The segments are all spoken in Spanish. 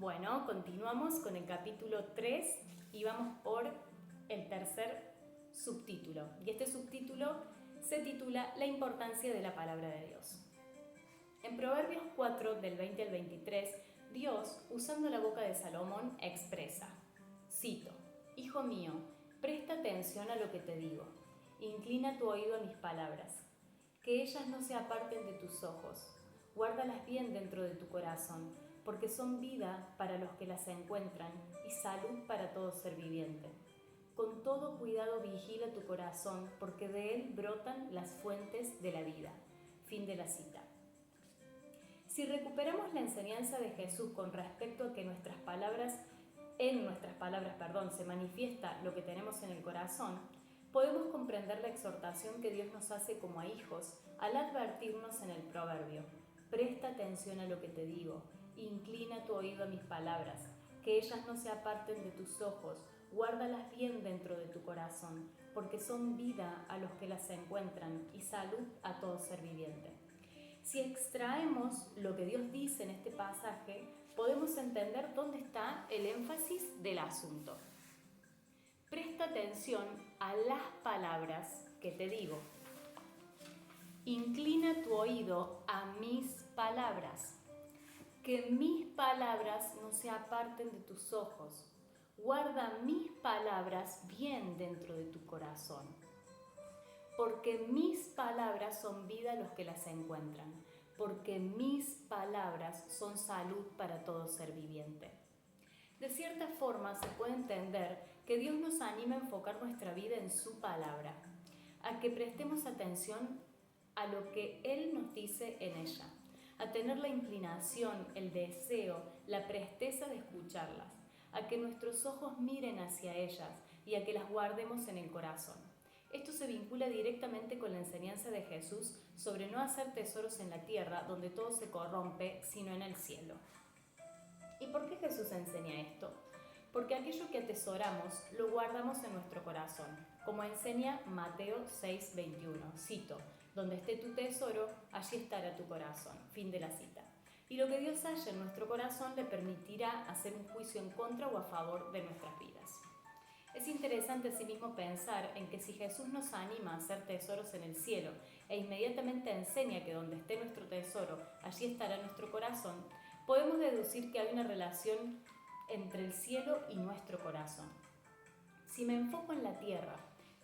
Bueno, continuamos con el capítulo 3 y vamos por el tercer subtítulo. Y este subtítulo se titula La importancia de la palabra de Dios. En Proverbios 4, del 20 al 23, Dios, usando la boca de Salomón, expresa, cito, «Hijo mío, presta atención a lo que te digo, inclina tu oído a mis palabras, que ellas no se aparten de tus ojos, guárdalas bien dentro de tu corazón, porque son vida para los que las encuentran y salud para todo ser viviente. Con todo cuidado vigila tu corazón, porque de él brotan las fuentes de la vida». Fin de la cita. Si recuperamos la enseñanza de Jesús con respecto a que en nuestras palabras se manifiesta lo que tenemos en el corazón, podemos comprender la exhortación que Dios nos hace como a hijos al advertirnos en el proverbio: «Presta atención a lo que te digo, inclina tu oído a mis palabras, que ellas no se aparten de tus ojos, guárdalas bien dentro de tu corazón, porque son vida a los que las encuentran y salud a todo ser viviente». Si extraemos lo que Dios dice en este pasaje, podemos entender dónde está el énfasis del asunto. Presta atención a las palabras que te digo. Inclina tu oído a mis palabras. Que mis palabras no se aparten de tus ojos. Guarda mis palabras bien dentro de tu corazón. Porque mis palabras son vida a los que las encuentran. Porque mis palabras son salud para todo ser viviente. De cierta forma se puede entender que Dios nos anima a enfocar nuestra vida en su palabra, a que prestemos atención a lo que Él nos dice en ella, a tener la inclinación, el deseo, la presteza de escucharlas, a que nuestros ojos miren hacia ellas y a que las guardemos en el corazón. Esto se vincula directamente con la enseñanza de Jesús sobre no hacer tesoros en la tierra donde todo se corrompe, sino en el cielo. ¿Y por qué Jesús enseña esto? Porque aquello que atesoramos lo guardamos en nuestro corazón, como enseña Mateo 6:21, cito, «Donde esté tu tesoro, allí estará tu corazón». Fin de la cita. Y lo que Dios haya en nuestro corazón le permitirá hacer un juicio en contra o a favor de nuestras vidas. Es interesante asimismo pensar en que si Jesús nos anima a hacer tesoros en el cielo e inmediatamente enseña que donde esté nuestro tesoro, allí estará nuestro corazón, podemos deducir que hay una relación entre el cielo y nuestro corazón. Si me enfoco en la tierra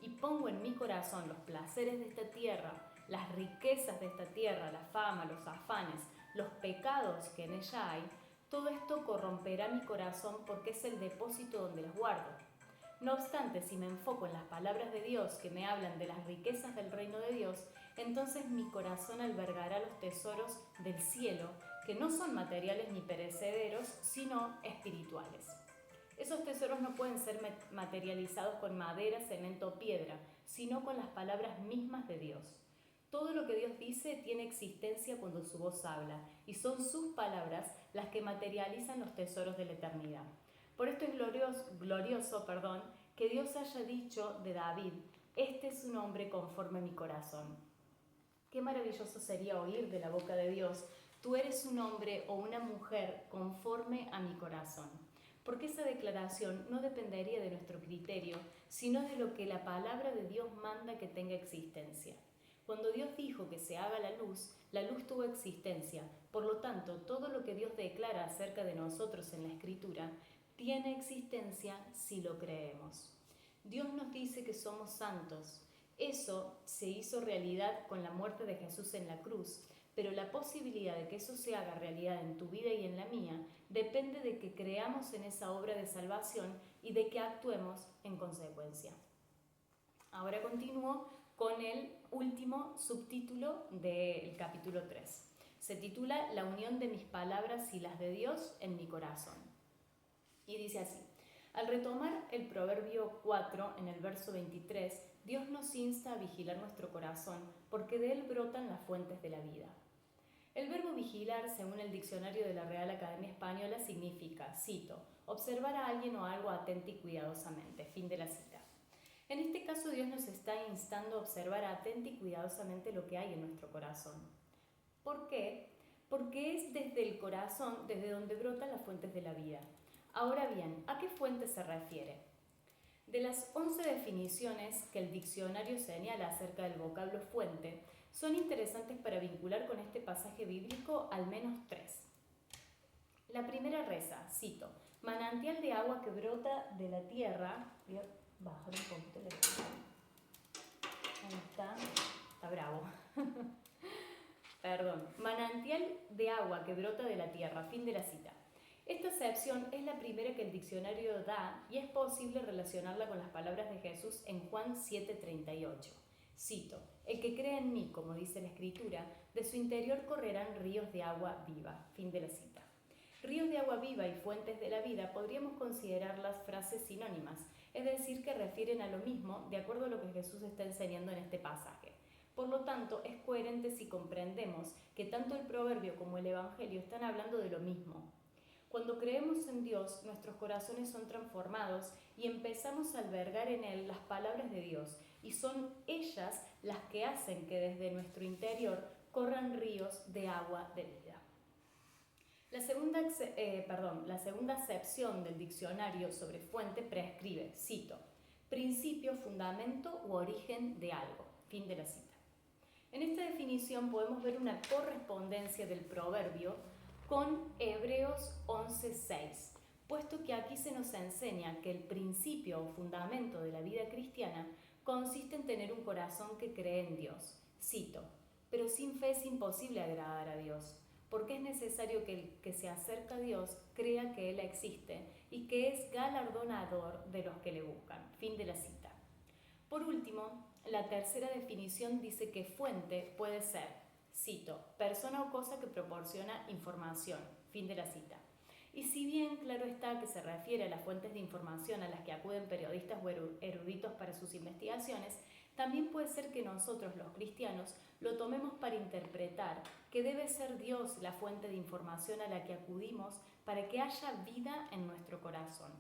y pongo en mi corazón los placeres de esta tierra, las riquezas de esta tierra, la fama, los afanes, los pecados que en ella hay, todo esto corromperá mi corazón porque es el depósito donde los guardo. No obstante, si me enfoco en las palabras de Dios que me hablan de las riquezas del reino de Dios, entonces mi corazón albergará los tesoros del cielo, que no son materiales ni perecederos, sino espirituales. Esos tesoros no pueden ser materializados con madera, cemento o piedra, sino con las palabras mismas de Dios. Todo lo que Dios dice tiene existencia cuando su voz habla, y son sus palabras las que materializan los tesoros de la eternidad. Por esto es glorioso, que Dios haya dicho de David: «Este es un hombre conforme a mi corazón». Qué maravilloso sería oír de la boca de Dios: «Tú eres un hombre o una mujer conforme a mi corazón». Porque esa declaración no dependería de nuestro criterio, sino de lo que la palabra de Dios manda que tenga existencia. Cuando Dios dijo que se haga la luz tuvo existencia. Por lo tanto, todo lo que Dios declara acerca de nosotros en la Escritura tiene existencia si lo creemos. Dios nos dice que somos santos. Eso se hizo realidad con la muerte de Jesús en la cruz, pero la posibilidad de que eso se haga realidad en tu vida y en la mía depende de que creamos en esa obra de salvación y de que actuemos en consecuencia. Ahora continúo con el último subtítulo del capítulo 3. Se titula «La unión de mis palabras y las de Dios en mi corazón». Y dice así: al retomar el Proverbio 4 en el verso 23, Dios nos insta a vigilar nuestro corazón, porque de él brotan las fuentes de la vida. El verbo vigilar, según el diccionario de la Real Academia Española, significa, cito, observar a alguien o algo atento y cuidadosamente. Fin de la cita. En este caso, Dios nos está instando a observar atento y cuidadosamente lo que hay en nuestro corazón. ¿Por qué? porque es desde el corazón desde donde brotan las fuentes de la vida. Ahora bien, ¿a qué fuente se refiere? De las 11 definiciones que el diccionario señala acerca del vocablo fuente, son interesantes para vincular con este pasaje bíblico al menos 3. La primera reza, cito, manantial de agua que brota de la tierra. Voy a bajar un poquito la luz. Ahí está bravo. Perdón, manantial de agua que brota de la tierra, fin de la cita. Esta acepción es la primera que el diccionario da y es posible relacionarla con las palabras de Jesús en Juan 7:38. Cito, el que cree en mí, como dice la Escritura, de su interior correrán ríos de agua viva, fin de la cita. Ríos de agua viva y fuentes de la vida podríamos considerarlas frases sinónimas, es decir, que refieren a lo mismo de acuerdo a lo que Jesús está enseñando en este pasaje. Por lo tanto, es coherente si comprendemos que tanto el proverbio como el evangelio están hablando de lo mismo. Cuando creemos en Dios, nuestros corazones son transformados y empezamos a albergar en Él las palabras de Dios, y son ellas las que hacen que desde nuestro interior corran ríos de agua de vida. La segunda acepción del diccionario sobre fuente prescribe, cito, principio, fundamento u origen de algo, fin de la cita. En esta definición podemos ver una correspondencia del proverbio con Hebreos 11:6, puesto que aquí se nos enseña que el principio o fundamento de la vida cristiana consiste en tener un corazón que cree en Dios. Cito, pero sin fe es imposible agradar a Dios, porque es necesario que el que se acerca a Dios crea que Él existe y que es galardonador de los que le buscan. Fin de la cita. Por último, la tercera definición dice que fuente puede ser, cito, persona o cosa que proporciona información. Fin de la cita. Y si bien claro está que se refiere a las fuentes de información a las que acuden periodistas o eruditos para sus investigaciones, también puede ser que nosotros, los cristianos, lo tomemos para interpretar que debe ser Dios la fuente de información a la que acudimos para que haya vida en nuestro corazón.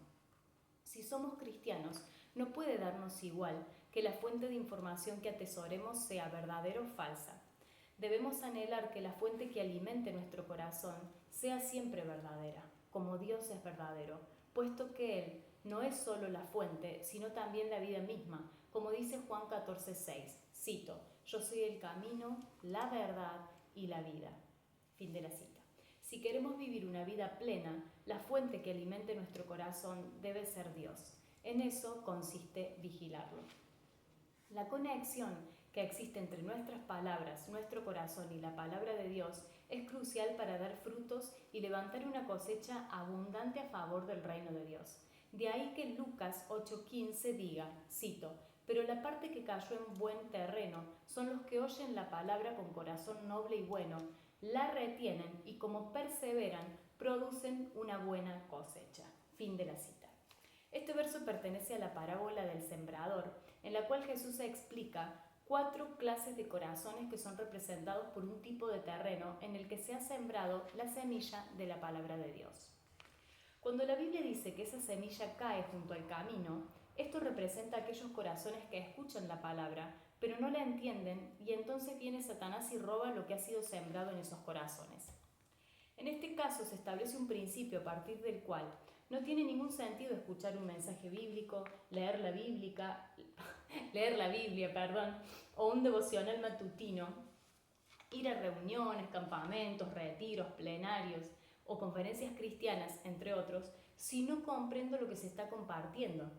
Si somos cristianos, no puede darnos igual que la fuente de información que atesoremos sea verdadera o falsa. Debemos anhelar que la fuente que alimente nuestro corazón sea siempre verdadera, como Dios es verdadero, puesto que Él no es solo la fuente, sino también la vida misma, como dice Juan 14:6, cito, yo soy el camino, la verdad y la vida. Fin de la cita. Si queremos vivir una vida plena, la fuente que alimente nuestro corazón debe ser Dios. En eso consiste vigilarlo. La conexión que existe entre nuestras palabras, nuestro corazón y la palabra de Dios es crucial para dar frutos y levantar una cosecha abundante a favor del reino de Dios. De ahí que Lucas 8:15 diga, cito, pero la parte que cayó en buen terreno son los que oyen la palabra con corazón noble y bueno, la retienen y como perseveran, producen una buena cosecha. Fin de la cita. Este verso pertenece a la parábola del sembrador, en la cual Jesús explica 4 clases de corazones que son representados por un tipo de terreno en el que se ha sembrado la semilla de la palabra de Dios. Cuando la Biblia dice que esa semilla cae junto al camino, esto representa aquellos corazones que escuchan la palabra, pero no la entienden, y entonces viene Satanás y roba lo que ha sido sembrado en esos corazones. En este caso se establece un principio a partir del cual no tiene ningún sentido escuchar un mensaje bíblico, leer la Biblia, o un devocional matutino, ir a reuniones, campamentos, retiros, plenarios o conferencias cristianas, entre otros, si no comprendo lo que se está compartiendo.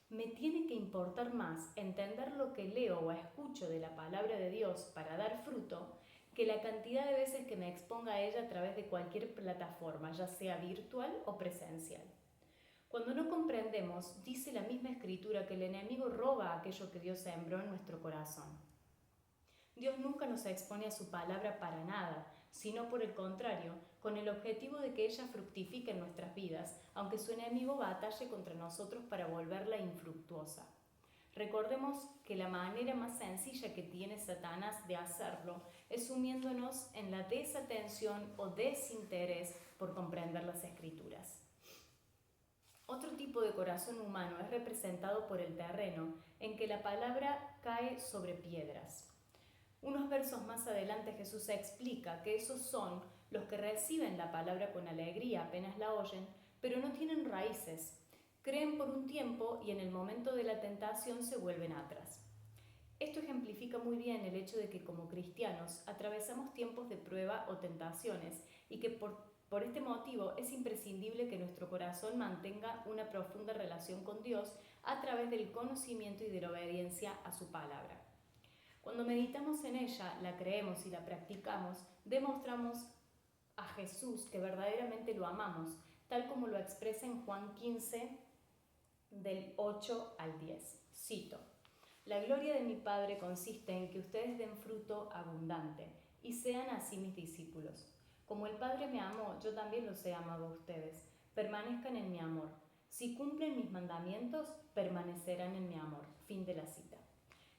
Me tiene que importar más entender lo que leo o escucho de la palabra de Dios para dar fruto que la cantidad de veces que me exponga a ella a través de cualquier plataforma, ya sea virtual o presencial. Cuando no comprendemos, dice la misma Escritura que el enemigo roba aquello que Dios sembró en nuestro corazón. Dios nunca nos expone a su palabra para nada, sino por el contrario, con el objetivo de que ella fructifique en nuestras vidas, aunque su enemigo batalle contra nosotros para volverla infructuosa. Recordemos que la manera más sencilla que tiene Satanás de hacerlo es sumiéndonos en la desatención o desinterés por comprender las Escrituras. Otro tipo de corazón humano es representado por el terreno, en que la palabra cae sobre piedras. Unos versos más adelante Jesús explica que esos son los que reciben la palabra con alegría apenas la oyen, pero no tienen raíces. Creen por un tiempo y en el momento de la tentación se vuelven atrás. Esto ejemplifica muy bien el hecho de que como cristianos atravesamos tiempos de prueba o tentaciones y que por este motivo es imprescindible que nuestro corazón mantenga una profunda relación con Dios a través del conocimiento y de la obediencia a su palabra. Cuando meditamos en ella, la creemos y la practicamos, demostramos a Jesús que verdaderamente lo amamos, tal como lo expresa en Juan 15, del 8 al 10. Cito: La gloria de mi Padre consiste en que ustedes den fruto abundante y sean así mis discípulos. Como el Padre me amó, yo también los he amado a ustedes. Permanezcan en mi amor. Si cumplen mis mandamientos, permanecerán en mi amor. Fin de la cita.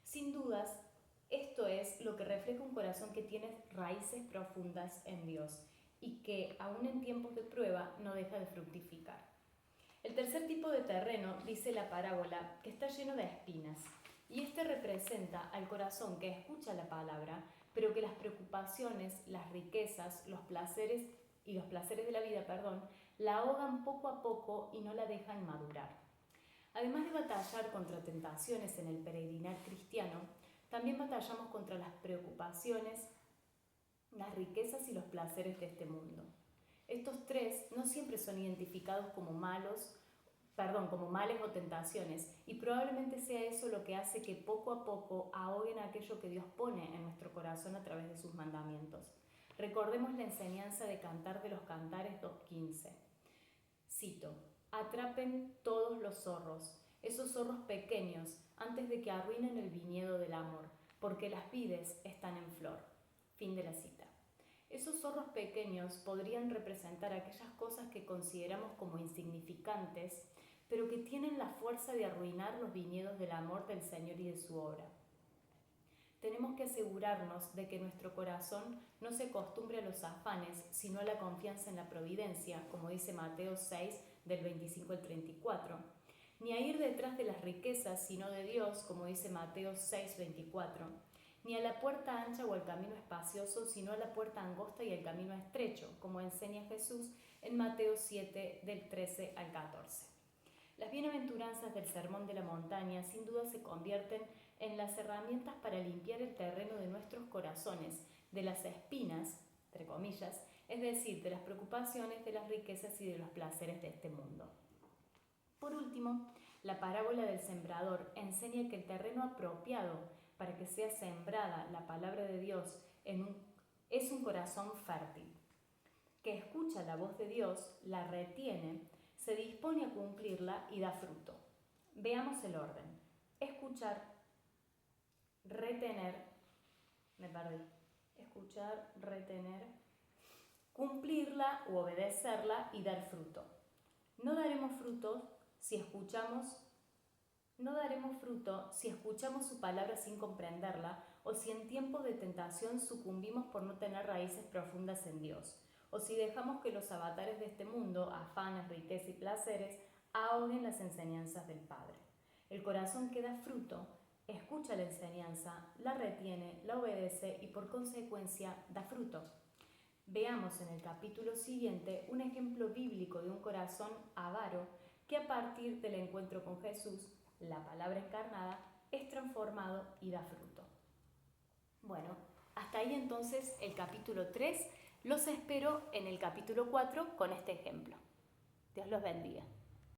Sin dudas, esto es lo que refleja un corazón que tiene raíces profundas en Dios y que, aun en tiempos de prueba, no deja de fructificar. El tercer tipo de terreno, dice la parábola, que está lleno de espinas. Y este representa al corazón que escucha la palabra, pero que las preocupaciones, las riquezas, los placeres de la vida, la ahogan poco a poco y no la dejan madurar. Además de batallar contra tentaciones en el peregrinar cristiano, también batallamos contra las preocupaciones, las riquezas y los placeres de este mundo. Estos tres no siempre son identificados como males o tentaciones, y probablemente sea eso lo que hace que poco a poco ahoguen aquello que Dios pone en nuestro corazón a través de sus mandamientos. Recordemos la enseñanza de Cantar de los Cantares 2.15. Cito: Atrapen todos los zorros, esos zorros pequeños, antes de que arruinen el viñedo del amor, porque las vides están en flor. Fin de la cita. Esos zorros pequeños podrían representar aquellas cosas que consideramos como insignificantes, pero que tienen la fuerza de arruinar los viñedos del amor del Señor y de su obra. Tenemos que asegurarnos de que nuestro corazón no se acostumbre a los afanes, sino a la confianza en la providencia, como dice Mateo 6, del 25 al 34, ni a ir detrás de las riquezas, sino de Dios, como dice Mateo 6, 24, ni a la puerta ancha o al camino espacioso, sino a la puerta angosta y al camino estrecho, como enseña Jesús en Mateo 7, del 13 al 14. Las bienaventuranzas del Sermón de la Montaña sin duda se convierten en las herramientas para limpiar el terreno de nuestros corazones de las espinas, entre comillas, es decir, de las preocupaciones, de las riquezas y de los placeres de este mundo. Por último, la parábola del sembrador enseña que el terreno apropiado para que sea sembrada la palabra de Dios es un corazón fértil, que escucha la voz de Dios, la retiene, se dispone a cumplirla y da fruto. Veamos el orden: escuchar, retener, cumplirla u obedecerla y dar fruto. No daremos fruto si escuchamos su palabra sin comprenderla, o si en tiempos de tentación sucumbimos por no tener raíces profundas en Dios, o si dejamos que los avatares de este mundo, afanes, riqueza y placeres, ahoguen las enseñanzas del Padre. El corazón que da fruto escucha la enseñanza, la retiene, la obedece y por consecuencia da fruto. Veamos en el capítulo siguiente un ejemplo bíblico de un corazón avaro que a partir del encuentro con Jesús, la palabra encarnada, es transformado y da fruto. Bueno, hasta ahí entonces el capítulo 3. Los espero en el capítulo 4 con este ejemplo. Dios los bendiga.